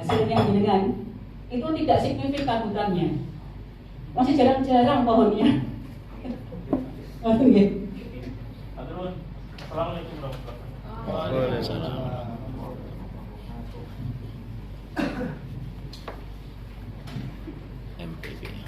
hasilnya jenengan itu tidak signifikan hutannya, masih jarang-jarang pohonnya. Waduh ya. Assalamualaikum warahmatullahi wabarakatuh. Waalaikumsalam. MPB.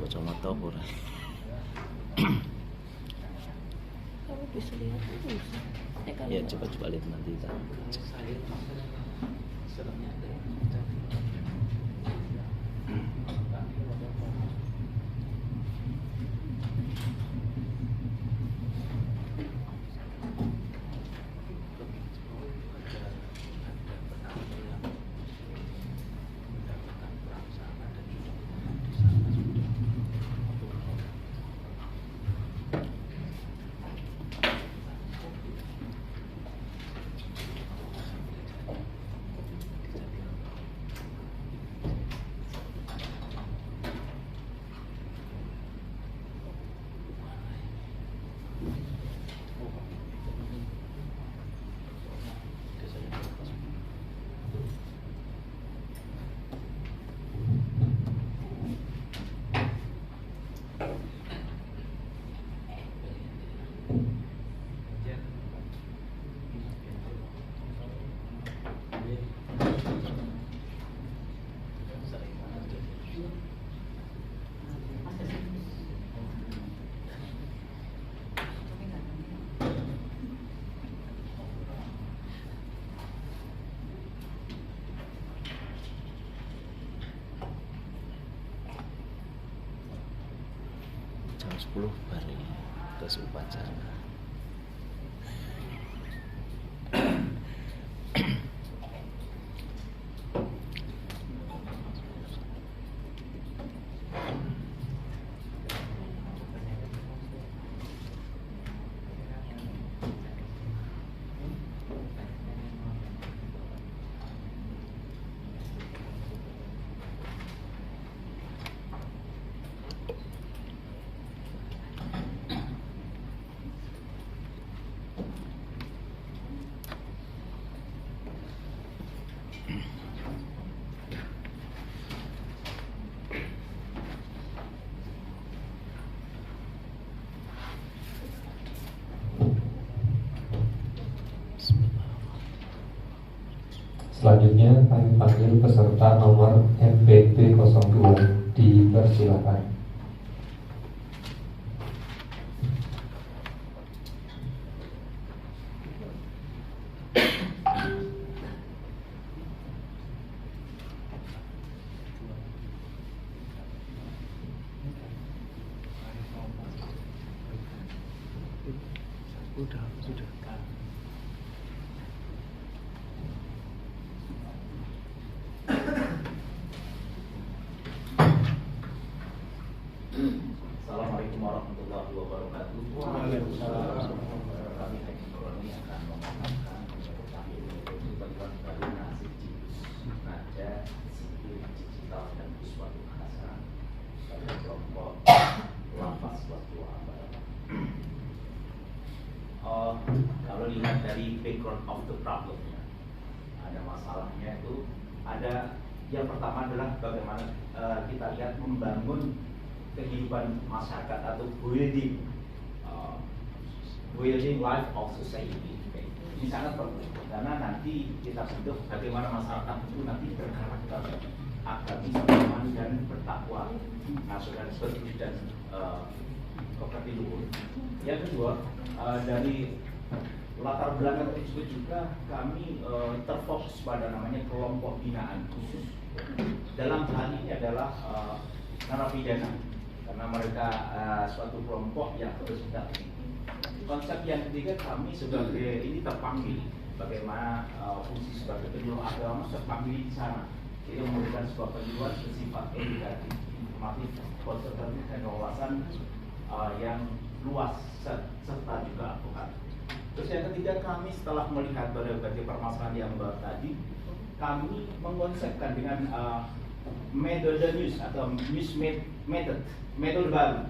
Kacamata kurang. Kalau bisa lihat itu bisa. Ya coba lihat nanti kan. Jam 10 hari terus upacara. Selanjutnya kami panggil peserta nomor MPB 02, dipersilakan. Sudah. Assalamualaikum warahmatullahi wabarakatuh. Kami Haji Koroni akan mengumumkan kami tujuan baru nasib Raja Sipil Digital dan Uswatu Hasanah pada kelompok Lapas Waktu Amal. Kalau lihat dari background of the problemnya, ada masalahnya itu ada yang pertama adalah bagaimana kita lihat membangun kehidupan masyarakat atau building life of society. Ini sangat perlu karena nanti kita butuh bagaimana masyarakat itu nanti berkarakter agamis, beriman dan bertakwa, nasionalis dan seperti luhur. Yang kedua, dari latar belakang tersebut juga kami terfokus pada namanya kelompok binaan khusus. Dalam hal ini adalah narapidana, karena mereka suatu kelompok yang terus kita teliti. Konsep yang ketiga, kami sebagai ini terpanggil bagaimana fungsi sebagai penyuluh agama terpanggil di sana, itu memberikan sebuah penyuluhan bersifat edukatif, informatif, konsultatif dan wawasan yang luas serta juga advokat. Terus yang ketiga, kami setelah melihat berbagai permasalahan yang baru tadi, kami mengkonsepkan dengan metode news atau news metode baru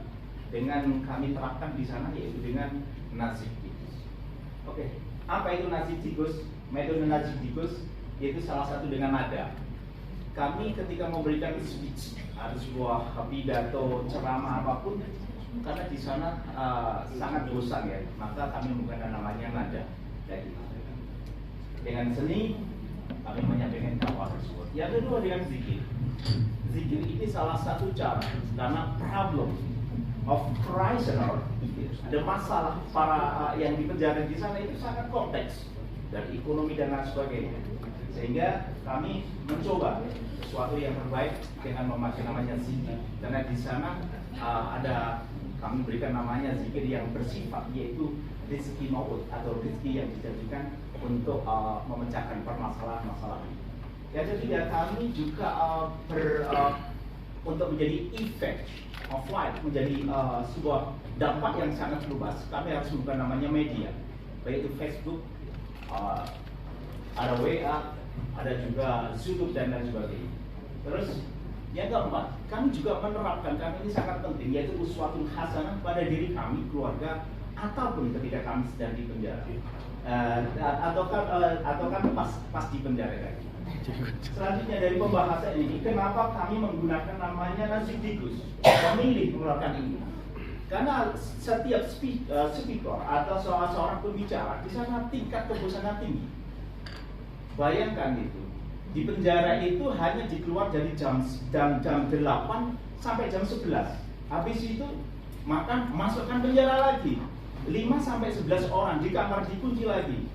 dengan kami terapkan di sana, yaitu dengan nasib tikus. Oke, apa itu nasib tikus? Metode nasib tikus yaitu salah satu dengan nada. Kami ketika memberikan speech atau sebuah pidato, ceramah apapun, karena di sana sangat bosan ya, maka kami menggunakan namanya nada. Jadi dengan seni kami menyampaikan dakwah tersebut. Yang kedua dengan zikir. Zikir ini salah satu cara, karena problem of prisoner, ada masalah para yang di penjara di sana itu sangat kompleks dari ekonomi dan lain sebagainya, sehingga kami mencoba sesuatu yang terbaik dengan memakai namanya zikir, karena di sana ada kami berikan namanya zikir yang bersifat, yaitu rezeki maut atau rezeki yang dijadikan untuk memecahkan permasalahan-masalah ini. Yang ketiga, kami juga untuk menjadi effect of life, menjadi sebuah dampak yang sangat luas, kami harus menggunakan namanya media, baik itu Facebook, ada WA, ada juga YouTube dan lain sebagainya. Terus yang keempat, kami juga menerapkan, kami ini sangat penting, yaitu uswatun hasanah pada diri kami, keluarga, ataupun ketika kami sedang di penjara, atau kan pas di penjara lagi. Selanjutnya dari pembahasan ini, kenapa kami menggunakan namanya nasib tikus, memilih menggunakan ini? Karena setiap speaker atau seorang pembicara di sana tingkat kebosanan tinggi. Bayangkan itu, di penjara itu hanya dikeluar dari jam 8 sampai jam 11. Habis itu maka masukkan penjara lagi, 5 sampai 11 orang di kamar dikunci lagi.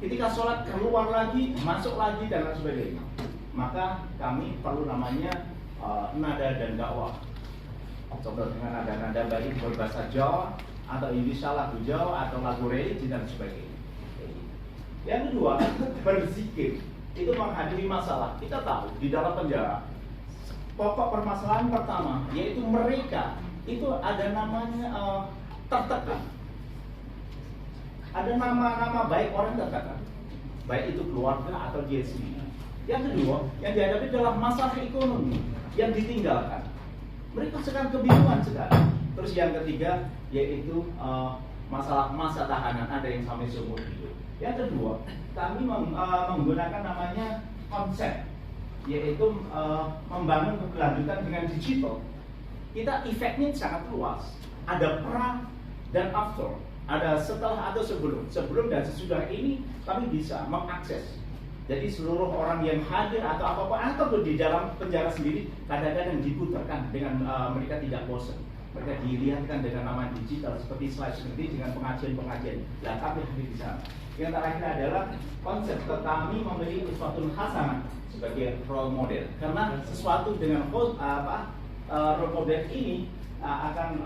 Ketika sholat keluar lagi, masuk lagi dan lain sebagainya. Maka kami perlu namanya nada dan dakwah. Contoh dengan nada-nada baik berbahasa Jawa atau Indonesia, lagu Jawa atau lagu religi dan sebagainya. Yang kedua, berzikir itu menghadapi masalah. Kita tahu di dalam penjara pokok permasalahan pertama yaitu mereka itu ada namanya tertekan. Ada nama-nama baik orang tertekan, baik itu keluarga atau dia sendiri. Yang kedua, yang dihadapi adalah masalah ekonomi yang ditinggalkan. Mereka sekarang kebingungan sekali. Terus yang ketiga yaitu masalah masa tahanan, ada yang sampai seumur hidup. Yang kedua, kami menggunakan namanya konsep, yaitu membangun keberlanjutan dengan digital. Kita efeknya sangat luas. Ada pra dan after. Ada setelah atau sebelum dan sesudah ini kami bisa mengakses. Jadi seluruh orang yang hadir atau apapun ataupun di dalam penjara sendiri kadang-kadang diputarkan dengan mereka tidak bosan. Mereka dilihatkan dengan nama digital seperti slide seperti dengan pengajian-pengajian. Dan kami hadir di sana. Yang terakhir adalah konsep kami memiliki sesuatu hasanah sebagai role model. Karena sesuatu dengan role model ini akan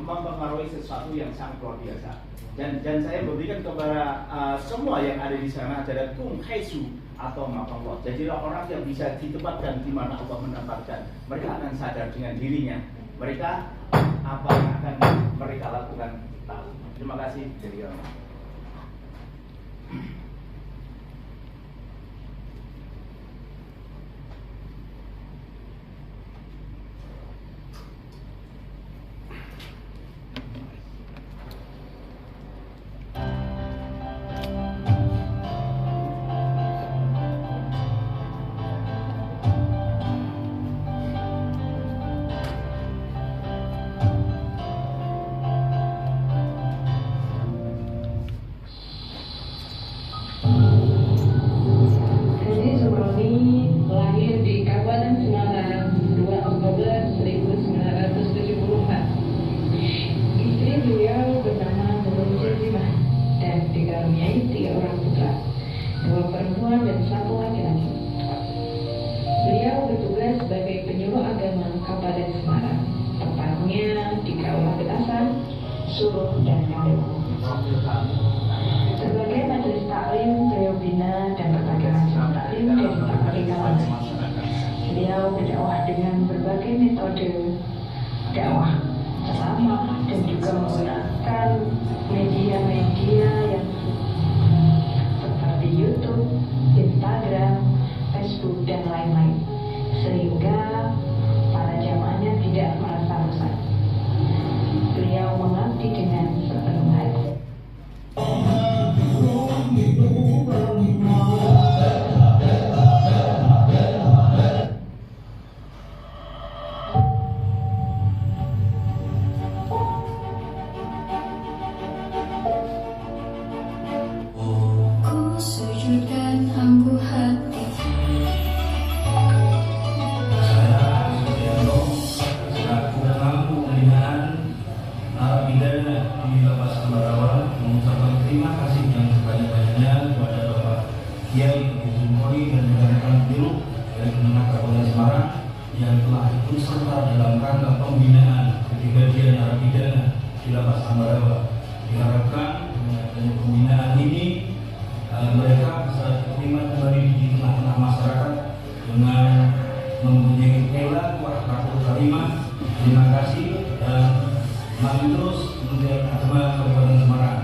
mempengaruhi sesuatu yang sangat luar biasa. Dan saya berikan kepada semua yang ada di sana adalah kum haisu atau makamullah. Jadilah orang yang bisa ditempatkan di mana Allah menempatkan. Mereka akan sadar dengan dirinya. Mereka apa yang akan mereka lakukan tahu. Terima kasih dari Allah. dikaruniai 3 orang putra, 2 perempuan dan 1 laki-laki. Beliau bertugas sebagai penyuluh agama Kabupaten Semarang, tepatnya di Kawah Betasan, Suruh, dan Kalebo. Sebagai majelis taklim, beliau bina dan berbagai macam taklim dari berbagai kalangan. Beliau berdakwah dengan berbagai metode dakwah, ceramah, dan juga menggunakan media-media yang seperti YouTube, Instagram, Facebook, dan lain-lain, sehingga para jamaahnya tidak merasa bosan. Beliau mengabdi dengan sepenuh hati. Ku sujudkan hambu hati. Terima kasih yang sebanyak-banyaknya kepada Bapak Kiai Zumori dan rekan-rekan Biru dari Kemenang Kabupaten Semarang yang telah ikut serta dalam rangka pembinaan ketika dia narapidana di Lapas Ambarawa. Diharapkan dengan adanya pembinaan ini mereka bisa diterima kembali di tengah-tengah masyarakat dengan mempunyai akhlak karimah. Terima kasih dan maju terus Kementerian Agama Kabupaten Semarang.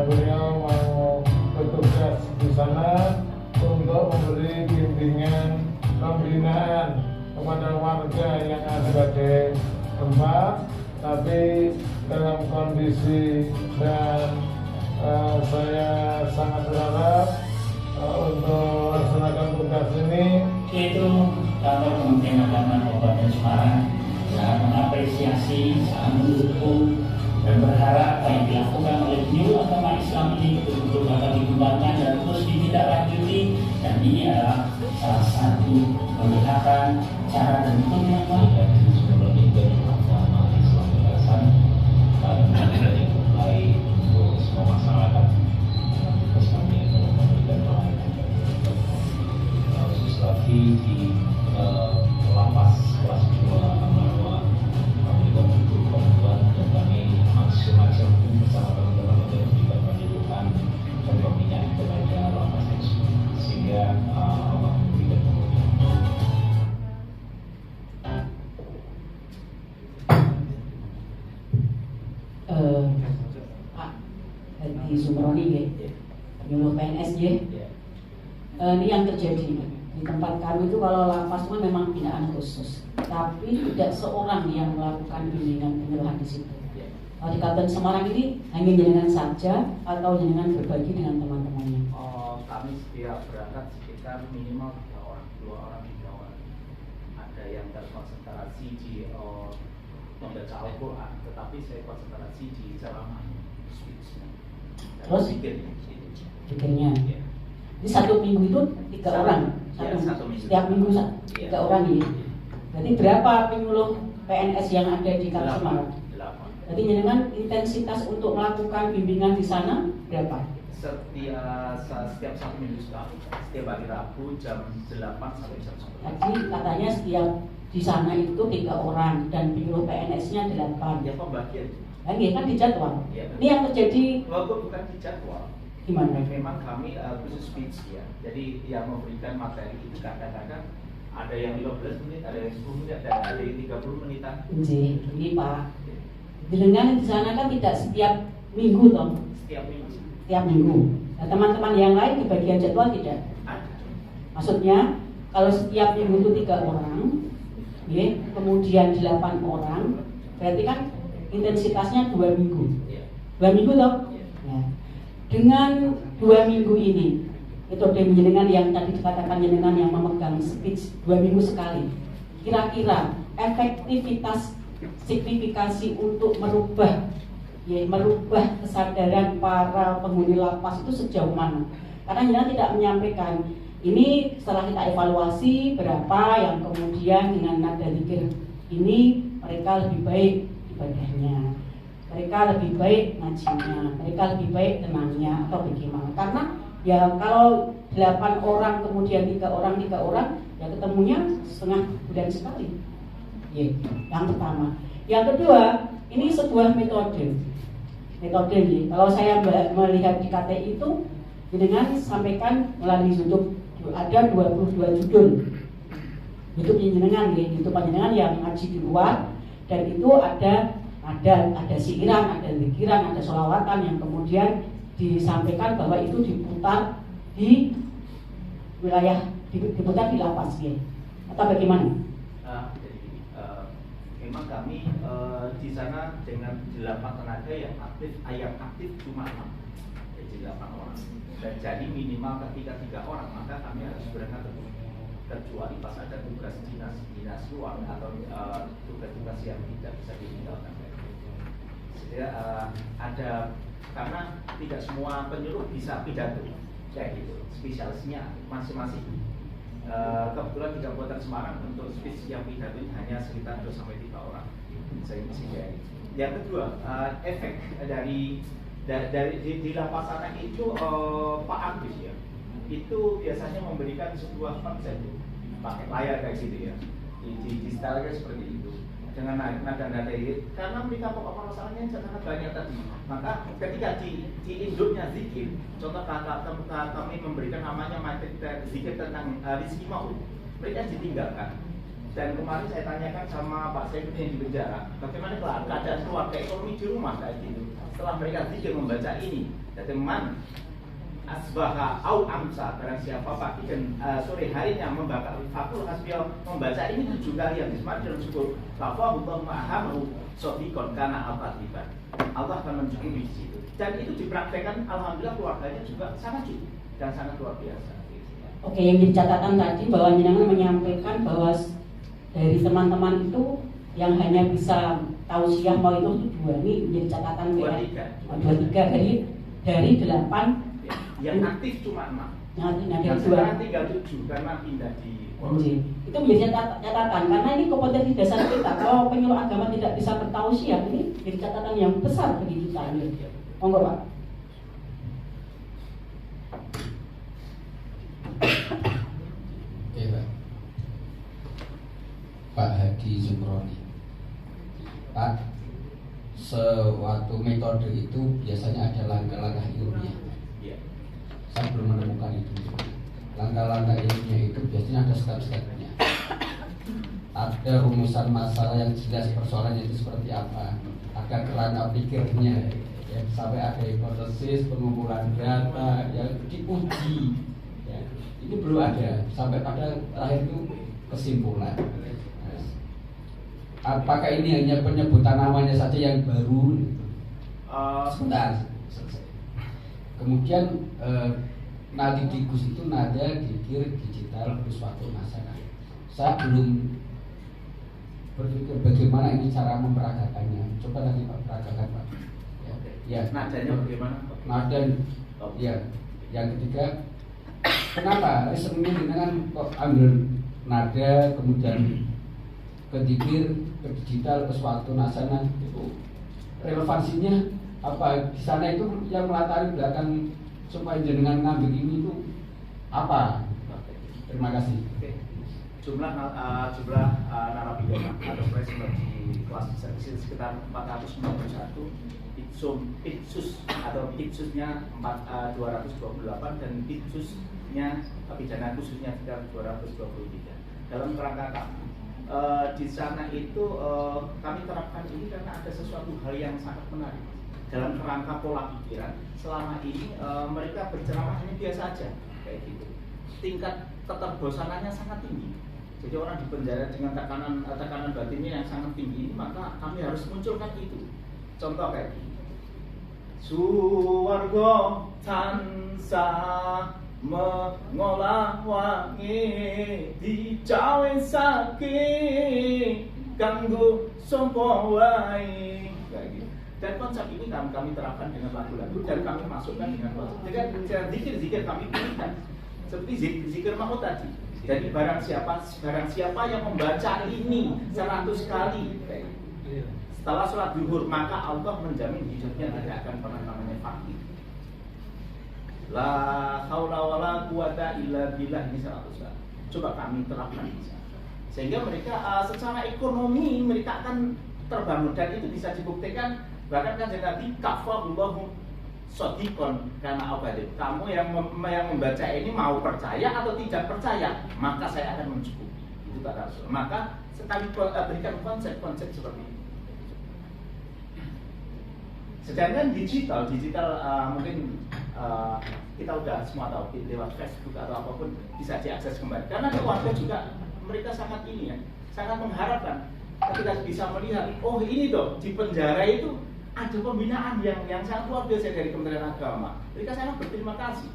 Beliau mau bertugas di sana untuk memberi bimbingan pembinaan kepada warga yang ada di tempat, tapi dalam kondisi dan saya sangat berharap untuk melaksanakan tugas ini. Itu kantor Kementerian Agama Kabupaten Semarang sangat mengapresiasi, sangat mendukung dan berharap apa yang dilakukan oleh penyuluh agama Islam ini betul-betul dapat dikembangkan dan terus ditindaklanjuti, dan ini adalah salah satu pendekatan cara dan metode yang baik sebelum itu agama Islam berdasar dan mulai untuk semua masyarakat Islam yang memberikan pelayanan khusus lagi di lapas kelas 2 Ambarawa. Kami membutuhkan bantuan dan kami macam-macam bersama teman-teman untuk memberikan pendidikan dan pembinaan kepada lapas tersebut sehingga Allah memberikan kemuliaan. Pak Haji Zumroni ya, penyuluh PNS ya. Ini yang terjadi di tempat kami itu, kalau lapas itu memang binaan khusus, tapi tidak seorang yang melakukan bimbingan penyuluhan di situ. Di Kabupaten Semarang ini hanya jenengan saja atau jenengan berbagi dengan teman-temannya? Kami setiap berangkat sekitar minimal 3 orang, 2 orang, 3 orang. Ada yang terkonsentrasi di membaca Al-Quran, tetapi saya konsentrasi di ceramah, speech-nya. Terus? Pikirnya. Jadi satu minggu itu 3 orang? Satu minggu. Setiap minggu 3 orang ya? Berarti berapa penyuluh PNS yang ada di Kabupaten Semarang? Jadi jenengan intensitas untuk melakukan bimbingan di sana berapa? Setiap 1 minggu sekali, setiap hari Rabu jam 8 sampai jam 10. Tadi katanya setiap di sana itu 3 orang dan penyuluh PNS-nya 8. Ya pembagian. Lagi kan di jadwal. Ya, ini yang terjadi. Walaupun bukan di jadwal. Gimana? Memang kami khusus speech ya. Jadi yang memberikan materi itu kadang-kadang ada yang 15 menit, ada yang 10 menit, ada yang 30 menitan. Ini Pak. Dengan di sana kan tidak setiap minggu toh? Setiap minggu. Setiap minggu. Nah, teman-teman yang lain di bagian jadwal tidak? Ada. Maksudnya kalau setiap minggu itu 3 orang, ya, kemudian 8 orang, berarti kan intensitasnya 2 minggu. 2 minggu toh? Ya. Dengan 2 minggu ini, metode jenengan yang tadi dikatakan jenengan yang memegang speech 2 minggu sekali, kira-kira efektivitas signifikasi untuk merubah kesadaran para penghuni lapas itu sejauh mana? Karena jenengan tidak menyampaikan ini setelah kita evaluasi berapa yang kemudian dengan nada zikir ini mereka lebih baik ibadahnya, mereka lebih baik ngajinya, mereka lebih baik tenangnya atau bagaimana? Karena ya kalau 8 orang kemudian 3 orang ya ketemunya setengah bulan sekali. Ya, yang pertama. Yang kedua, ini sebuah metode nih. Kalau saya melihat di KTI itu dengan sampaikan melalui YouTube ada 22 judul YouTube jenengan ya, YouTube jenengan yang ngaji di luar, dan itu ada siiran, ada zikiran, ada sholawatan yang kemudian disampaikan bahwa itu diputar di wilayah diputar di lapas ya. Atau bagaimana? Memang kami di sana dengan 8 tenaga yang aktif cuma 6, jadi 8 orang. Dan jadi minimal ketika 3 orang maka kami harus berangkat kecuali pas ada tugas dinas luar atau tugas-tugas yang tidak bisa ditinggalkan. Jadi ada, karena tidak semua penyuluh bisa pidato kayak gitu, spesialisnya masing-masing. Kebetulan di Kabupaten Semarang untuk speech yang pidato hanya sekitar 2-3 orang. Sehingga yang kedua, efek dari di lapas sana itu Pak Agus ya, itu biasanya memberikan sebuah konsep pakai layar kayak gitu ya, di stylenya seperti itu dengan nada-nada itu, karena mereka pokok masalahnya sangat banyak tadi. Maka ketika di induknya zikir, contoh kami memberikan namanya materi zikir tentang Rizki Maul, mereka ditinggalkan. Dan kemarin saya tanyakan sama Pak Saiful yang di penjara, bagaimana keadaan keluarga ekonomi di rumah kayak gitu. Setelah mereka zikir membaca ini, teman asbaha au amsa, barang siapa pagi dan sore harinya membakar fakul hasbiyah membaca ini 7 kali yang disebut dalam syukur lafahu ma'ahamu sodikon karena al-fatiban, Allah akan mencukupi di situ. Dan itu dipraktekkan, alhamdulillah keluarganya juga sangat cukup dan sangat luar biasa. Oke, yang jadi catatan tadi bahwa jenengan menyampaikan bahwa dari teman-teman itu yang hanya bisa tausiah mau itu 2, ini menjadi catatan 23 dari 8 yang aktif cuma 6. Yang sekarang tinggal 7 karena pindah di itu menjadi catatan karena ini kompetensi dasar kita. Kalau penyuluh agama tidak bisa bertausiah, ini jadi catatan yang besar bagi kita. Monggo Pak. Oke Pak Hadi Zumroni. Pak, suatu metode itu biasanya ada langkah-langkah ilmiah. Saya belum menemukan itu. Langkah-langkah ilmiah itu biasanya ada step-stepnya. Ada rumusan masalah yang jelas, persoalannya itu seperti apa. Ada kerangka pikirnya, ya, sampai ada hipotesis, pengumpulan data yang diuji. Ya, ini belum ada. Sampai pada akhir itu kesimpulan. Apakah ini hanya penyebutan namanya saja yang baru? Sebentar. Kemudian nadi digus itu nada dikir digital uswatun hasanah. Saya belum berpikir bagaimana ini cara memperagakannya. Coba nanti Pak peragakan Pak. Ya. Nadanya bagaimana? Nada, ya. Yang ketiga, kenapa reasoningnya dengan kok ambil nada kemudian ke dikir, ke digital, ke suatu hasanah itu relevansinya apa? Di sana itu yang melatari belakang supaya jenengan ngambil ini itu apa? Terima kasih. Jumlah narapidana atau prisoner di kelas sekitar 491, pitsus atau pitsusnya 228 dan pitsusnya pidana khususnya sekitar 223. Dalam kerangka kami di sana itu kami terapkan ini karena ada sesuatu hal yang sangat menarik. Dalam kerangka pola pikiran selama ini mereka berceramah hanya biasa aja kayak gitu. Tingkat keterbosanannya sangat tinggi. Jadi orang di penjara dengan tekanan batinnya yang sangat tinggi ini, maka kami harus munculkan itu. Contoh kayak gini. Suwarga tansah mengolah wangi dicawe saking kanggo sapa wae. Dan konsep ini kami terapkan dengan lagu-lagu dan kami masukkan dengan zikir-zikir kami pilihkan seperti zikir maut tadi. Jadi barang siapa yang membaca ini 100 kali setelah sholat zuhur, maka Allah menjamin hidupnya tidak akan pernah namanya fakir. La haula wala quwata illa billah, ini 100 kali. Coba kami terapkan di sana. Sehingga mereka secara ekonomi mereka akan terbangun, dan itu bisa dibuktikan. Bahkan kan Nabi kafallahu shodiqon karena abadin. Kamu yang membaca ini mau percaya atau tidak percaya, maka saya akan mencukupi. Itu kata Rasul. Maka sekali berikan konsep-konsep seperti ini. Sedangkan digital mungkin kita udah semua tahu lewat Facebook atau apapun bisa diakses kembali. Karena keluarga juga mereka sangat sangat mengharapkan ketika bisa melihat, oh ini toh di penjara itu ada pembinaan yang sangat luar biasa dari Kementerian Agama. Mereka sangat berterima kasih.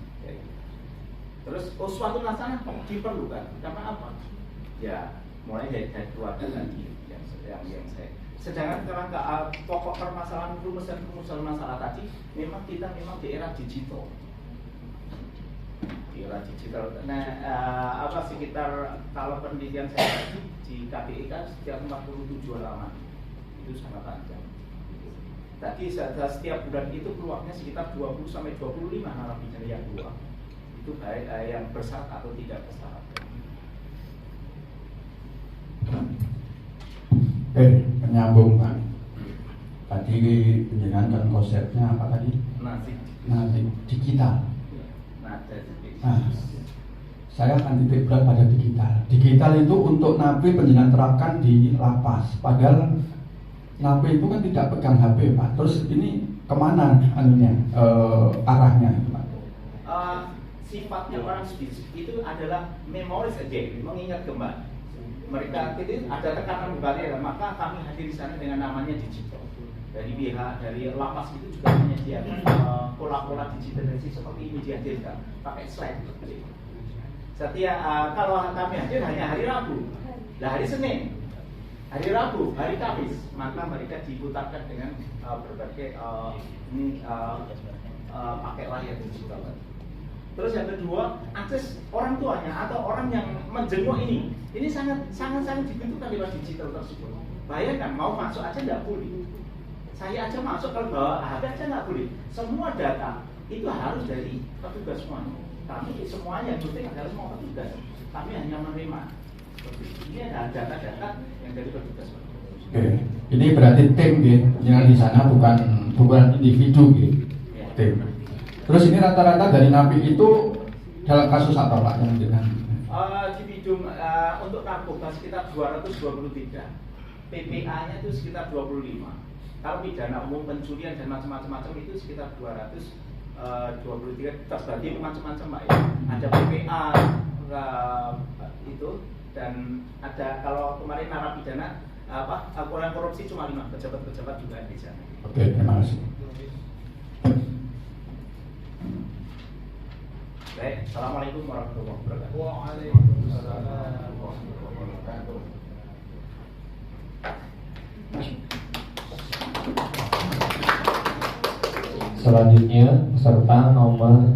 Terus suatu hasanah diperlukan. Karena apa? Ya mulai dari keluarga tadi yang saya. Sedangkan sekarang pokok permasalahan rumusan masalah tadi memang kita di era digital. Di era digital. Nah, sekitar kalau penelitian saya di KPI kan setiap 47 halaman itu sangat panjang. Tadi setiap bulan itu keluarnya sekitar 20 sampai 25 narapidana yang keluar. Itu baik yang bersyarat atau tidak bersyarat. Menyambung Pak. Tadi penjelasan dan konsepnya apa tadi? Nanti digital. Nah, saya akan titik berat pada digital. Digital itu untuk napi penjenengan terapkan di lapas. Padahal napi itu kan tidak pegang HP Pak. Terus ini kemana arahnya Pak? Sifatnya orang itu adalah memoris aja, mengingat kembali. Mereka itu ada tekanan kembali, maka kami hadir di sana dengan namanya digital. Dari pihak dari lapas itu juga menyediakan pola-pola digitalisasi seperti ini dihadirkan pakai slide. Setiap kalau kami hadir hanya hari Rabu, hari Senin, hari Rabu, hari Kamis, maka mereka diputarkan dengan berbagai pakai layar digital. Terus yang kedua, akses orang tuanya atau orang yang menjenguk ini sangat dibutuhkan lewat digital tersebut. Bayangkan mau masuk aja nggak boleh. Saya aja masuk kalau bawa HP aja nggak boleh. Semua data itu harus dari petugas semuanya. Kami semuanya penting adalah semua petugas. Kami hanya menerima. Ini ada data-data yang dari petugas. Oke, ini berarti tim yang di sana bukan individu tim. Terus ini rata-rata dari napi itu dalam kasus apa Pak yang dengan? Di bidung untuk narkoba sekitar 223, PPA-nya itu sekitar 25. Kalau pidana umum pencurian dan macam-macam itu sekitar 223, terbagi macam-macam Pak ya. Ada PPA itu dan ada kalau kemarin narapidana orang korupsi cuma 5, pejabat-pejabat juga di sana. Oke, terima kasih. Baik, assalamualaikum warahmatullahi wabarakatuh. Waalaikumsalam warahmatullahi wabarakatuh. Selanjutnya peserta nomor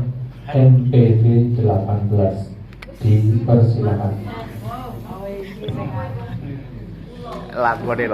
MPV 18 dipersilakan. Lagu deh.